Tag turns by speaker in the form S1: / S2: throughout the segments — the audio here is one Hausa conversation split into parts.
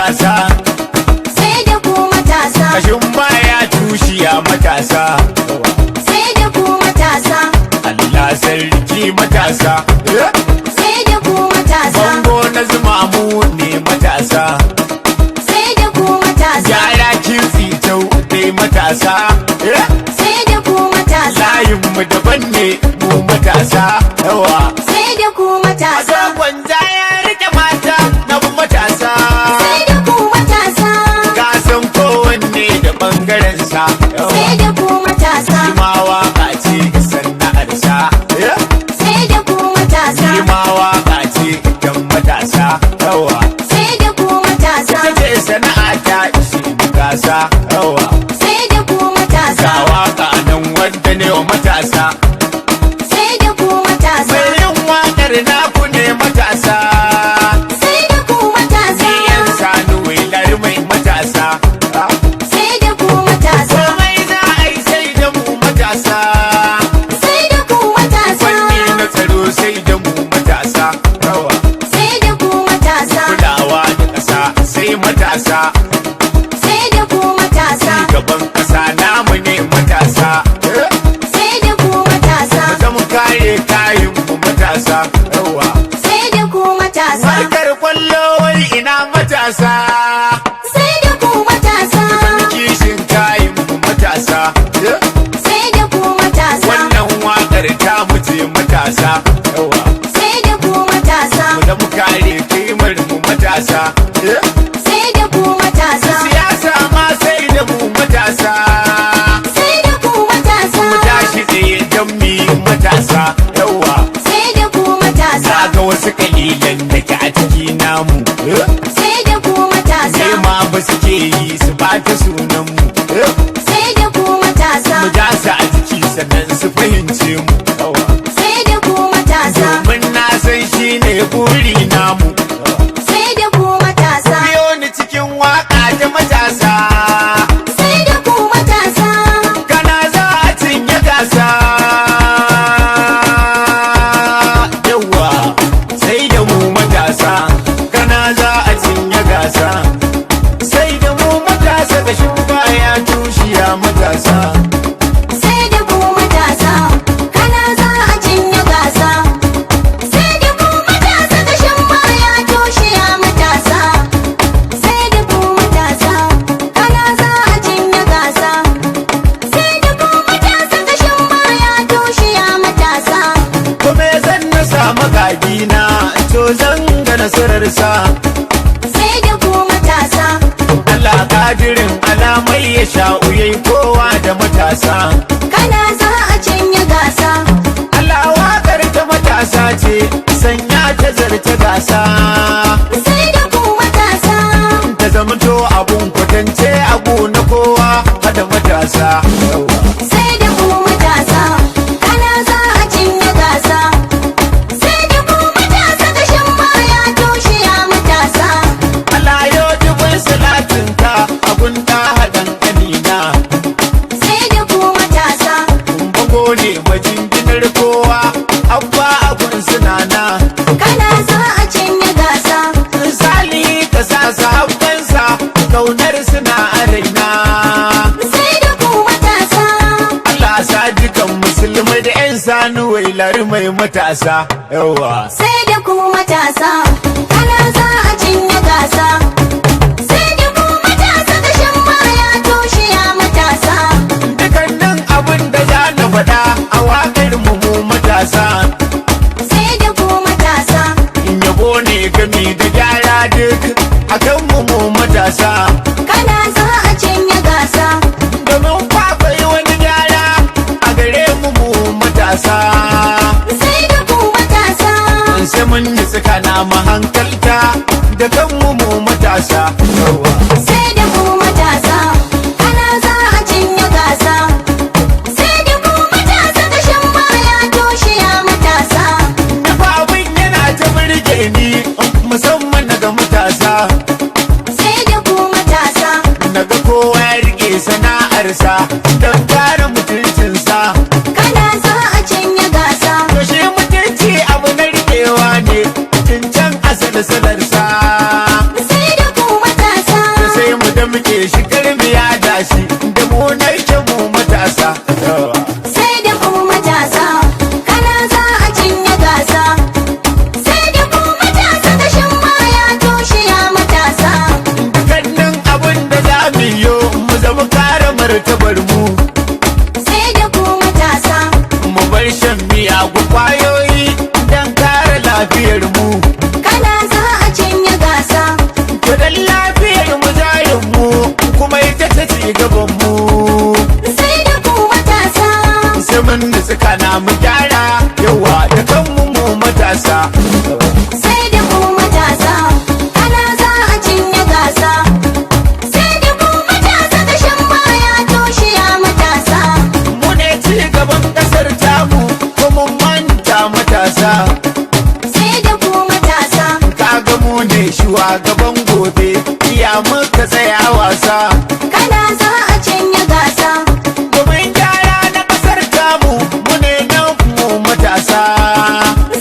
S1: matasa,
S2: sai da ku matasa,
S1: kashin baya tushiya matasa,
S2: sai da ku matasa,
S1: Allah sarki matasa,
S2: sai da ku matasa,
S1: bango na zuma mu ne matasa,
S2: sai da ku matasa,
S1: yara kintsi tau dai matasa,
S2: sai da ku matasa,
S1: layinmu daban ne mu matasa, yawa.
S2: sai da ku matasa,
S1: Gwanja ya rike mata na matasa,
S2: sai da ku matasa,
S1: gasan kowanne da ɓangarensa,
S2: sai da ku matasa,
S1: ma waka ce sana'arsa,
S2: sai da ku matasa,
S1: ma waka ce don matasa, yawa.
S2: sai da ku matasa,
S1: Ita ce sana'a ta isi gasa, yawa.
S2: sai da ku matasa,
S1: Ga waka nan wanda ne wa matasa,
S2: sai da ku matasa,
S1: mai yin wakar naku ne matasa,
S2: sai da ku matasa,
S1: yan sanu wilar mai matasa,
S2: sai da ku matasa,
S1: komai za a yi sai da mu matasa,
S2: sai da ku matasa,
S1: fanni na tsaro sai da mu matasa, yawa.
S2: sai da ku matasa,
S1: Kulawa da ƙasa sai matasa,
S2: sai da ku matasa,
S1: gaban ƙasa namu ne matasa,
S2: sai da ku matasa,
S1: zama kare kayan mu matasa, yawa.
S2: sai da ku matasa,
S1: Harkar kwallo wai ina matasa,
S2: sai da ku matasa,
S1: kishin kayan mu matasa,
S2: sai da ku matasa,
S1: wannan waƙar ta muce matasa, yawa.
S2: sai da ku matasa,
S1: Da mu kare kimar mu matasa,
S2: sai da ku matasa,
S1: siyasa ma sai da mu matasa,
S2: sai da ku matasa,
S1: mu tashi tsaye don mu yi matasa, yawa.
S2: sai da ku matasa,
S1: Na ga wasu kalilan da ke a ciki namu,
S2: sai da ku matasa,
S1: sai ma ba suke yi su bata sunan mu,
S2: sai da ku matasa,
S1: mu ja su a jiki sannan su fahimce mu, yawa.
S2: sai da ku matasa,
S1: Domin na san shi ne buri namu,
S2: sai da ku matasa,
S1: biyo ni cikin waka ta matasa,
S2: sai da ku matasa,
S1: kana za a cinye gasa, yawa. Sai da mu matasa, kana za a cinye gasa, sai da mu matasa kashin baya tushiya matasa,
S2: sai da ku matasa, kana za a cinye gasa, sai da ku matasa, kashin baya toshiya matasa, sai da ku matasa, kana za a cinye gasa, sai da ku matasa, kashin baya toshiya matasa,
S1: kome zan na samu gagina to zan ga nasararsa,
S2: sai da ku matasa,
S1: Allah kadirin alamai ya sha'u yayi kowa da matasa,
S2: kana za a cinye gasa,
S1: Allah waƙar ta matasa ce sanya ta zarta gasa,
S2: sai da ku matasa,
S1: ta zamto abun kwatance abu na kowa hada matasa,
S2: sai da ku matasa, kana za a cinye gasa, sai da ku matasa, kashin baya toshiya matasa,
S1: Allah yau dubin salatinka abun ta haɗan ƙanina,
S2: sai da ku matasa,
S1: bago ne majinginar kowa abba abun sunana,
S2: kana za a cinye gasa,
S1: misali ka sa sahabbansa kaunar suna a raina,
S2: sai da ku matasa,
S1: Allah sa dukan musulmai da 'yan sanu wailar mai matasa, yawa.
S2: sai da ku matasa, kana za a cinye gasa, sai da ku matasa, kashin baya toshiya matasa,
S1: Dukannin abin da za na faɗa a waƙar mu matasa,
S2: sai da ku matasa,
S1: in yabo ne gami da gyara duk akan mu matasa,
S2: kana za a cinye gasa,
S1: domin kwakwai wani gyara a gare mu matasa,
S2: sai da ku matasa,
S1: sai mun yi tsakana mahankalta da kanmu matasa, yawa.
S2: sai da ku matasa, kana za a cinye gasa, sai da ku matasa, kashin baya toshiya matasa,
S1: Dafa abin yana ta burge ni musamman daga matasa,
S2: sai da ku matasa,
S1: naga kowa ya rike sana'arsa don kare mutuncinsa,
S2: kana za a cinye gasa,
S1: to shi mutunci abu na rikewa ne tun can asali salarsa,
S2: sai da ku matasa,
S1: miyagun kwayoyi don kare lafiyar mu.
S2: kana za a cinye gasa.
S1: To dan lafiyar mu jarin mu kuma ita ta ci gaban mu.
S2: Sai da ku matasa.
S1: Sai mun nutsu kana mu gyara yawa da kanmu mu matasa.
S2: Sai da ku matasa. Kana za a cinye gasa. Sai da ku matasa kashin baya toshe ya matasa.
S1: Mu ne ci gaban kasar tamu ko mun manta matasa.
S2: Sai da ku matasa.
S1: Kaga mu ne shugaban gobe iya muka tsaya wasa.
S2: Kana za a cinye gasa.
S1: Domin gyara na kasar tamu mu ne nan mu matasa.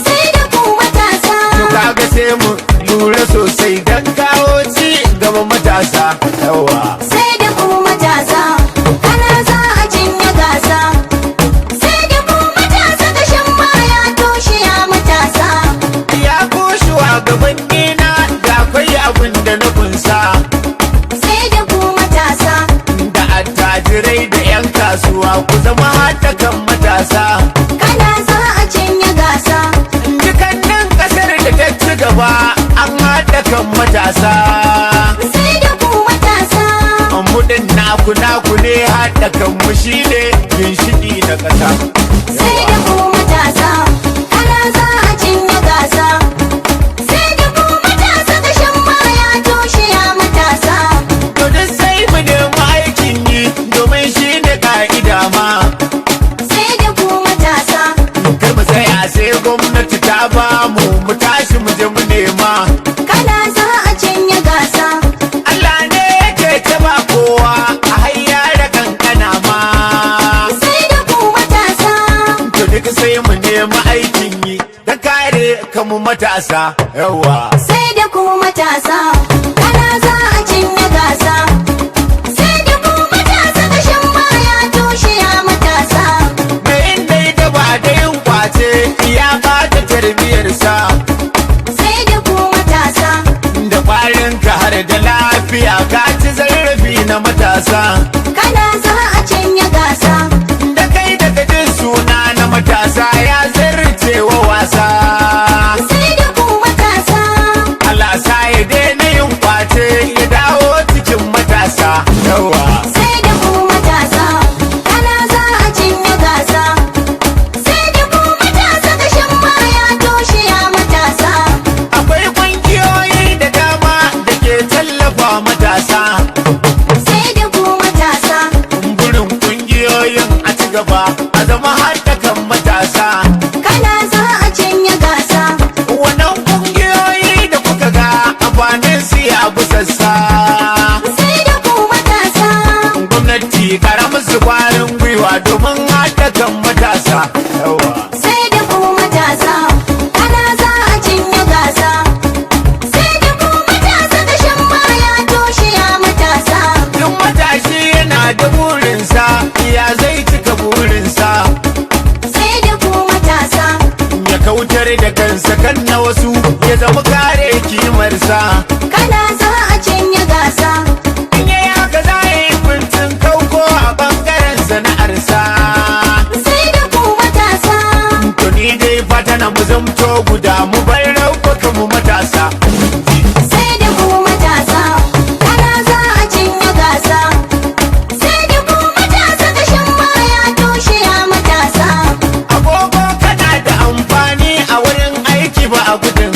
S2: Sai da ku matasa.
S1: To kaga sai mu lura sosai don kawo ci gaban matasa. Yawa.
S2: Sai da ku matasa. Kana za a cinye gasa. Sai da ku matasa kashin baya toshe ya matasa.
S1: Ya ko shugabanni na da akwai abin da na kunsa.
S2: Sai da ku matasa.
S1: Da attajirai da 'yan kasuwa ku zama hatakan matasa.
S2: Kana za a cinye gasa.
S1: Dukannin kasar da ta ci gaba an haɗa kan matasa.
S2: Sai da ku matasa.
S1: Mudin naku ne haɗa kan mu shine ginshiki na ƙasa.
S2: Sai da ku matasa. Kana za a cinye gasa. Sai da ku matasa kashin baya toshe ya matasa.
S1: To duk sai mu nemi aikin yi domin shine ka'ida ma.
S2: Sai da ku matasa.
S1: Kai mu tsaya sai gwamnati ta ba mu tashi mu je mu nema.
S2: Kana za a cinye gasa.
S1: Allah ne yake ta ba kowa a hayya da kankana ma.
S2: Sai da ku matasa.
S1: To duk sai mu nemi aikin yi da kare kanmu matasa. Yawa.
S2: Sai da ku matasa. Kana za a cinye gasa. Sai da ku matasa kashin baya toshe ya matasa.
S1: Da inda ita ba da yin kwace ya bata tarbiyarsa.
S2: Sai da ku matasa.
S1: Da kwarin ka har da lafiya ka ci zarafi na matasa.
S2: Kana za a cinye gasa.
S1: Da kai daga jin suna na matasa ya zarce wa wasa.
S2: Sai da ku matasa.
S1: Allah sa ya daina yin kwace ya dawo cikin matasa. Yawa.
S2: Sai da ku matasa. Kana za a cinye gasa. Sai da ku matasa kashin baya toshe ya matasa.
S1: Akwai kungiyoyi da dama da ke tallafa matasa.
S2: Sai da ku matasa.
S1: Burin kungiyoyin a ci gaba a zama haɗakan matasa.
S2: Kana za a cinye gasa.
S1: Wannan kungiyoyi da kuka ga amfanin su ya busassa.
S2: Sai da ku matasa.
S1: Gwamnati kara musu kwarin gwiwa domin haɗakan matasa. Yawa.
S2: Sai da ku matasa. Kana za a cinye gasa. Sai da ku matasa kashin baya toshe ya matasa.
S1: Duk matashi yana da burinsa ya zai cika burinsa.
S2: Sai da ku matasa.
S1: Ya kautar da kansa kan na wasu ya zama kare kimarsa.
S2: Kana za a cinye gasa.
S1: In yayi haka za a yi bincin kauko a bangaren sana'arsa.
S2: Sai da ku matasa.
S1: To ni dai fata na mu zamto guda mu bar raubaka mu matasa.
S2: Sai da ku matasa. Kana za a cinye gasa. Sai da ku matasa kashin baya toshe ya matasa.
S1: Agogo kana da amfani a wurin aiki ba a gudun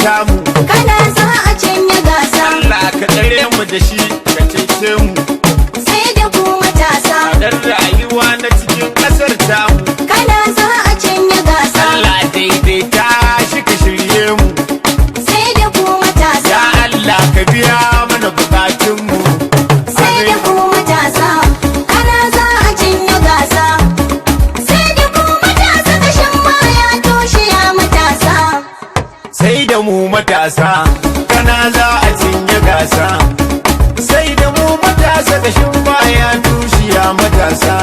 S1: tamu
S2: kana za a cinye gasa.
S1: Allah ka tsare mu da shi ka cece mu
S2: Sai da ku matasa,
S1: dan rayuwa na cikin ƙasar tamu
S2: kana za a cinye gasa.
S1: Allah daidaita shi ka shirye mu
S2: Sai da ku matasa,
S1: ya Allah ka biya mana bukatunmu
S2: sai da ku matasa, kana za a cinye gasa. Sai da ku matasa, kashin baya toshe ya matasa.
S1: sai da mu matasa kana za a cinye gasa sai da mu matasa kashin baya tushiya matasa